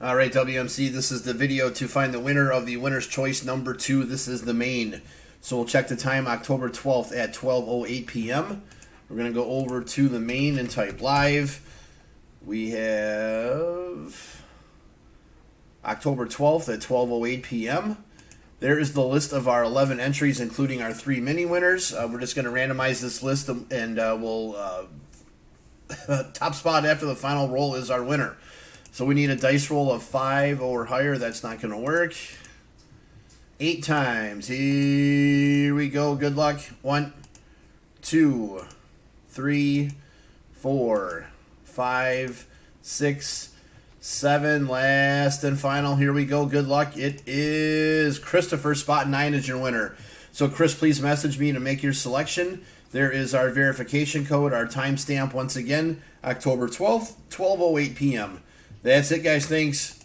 All right, WMC, this is the video to find the winner of the winner's choice number 2. This is the main. So we'll check the time October 12th at 12:08 p.m. We're going to go over to the main and type live. We have October 12th at 12:08 p.m. There is the list of our 11 entries, including our 3 mini winners. We're just going to randomize this list, and we'll top spot after the final roll is our winner. So we need a dice roll of 5 or higher. That's not going to work. 8 times. Here we go. Good luck. 1, 2, 3, 4, 5, 6, 7. Last and final. Here we go. Good luck. It is Christopher. Spot 9 is your winner. So Chris, please message me to make your selection. There is our verification code, our timestamp once again, October 12th, 12:08 p.m. That's it, guys. Thanks.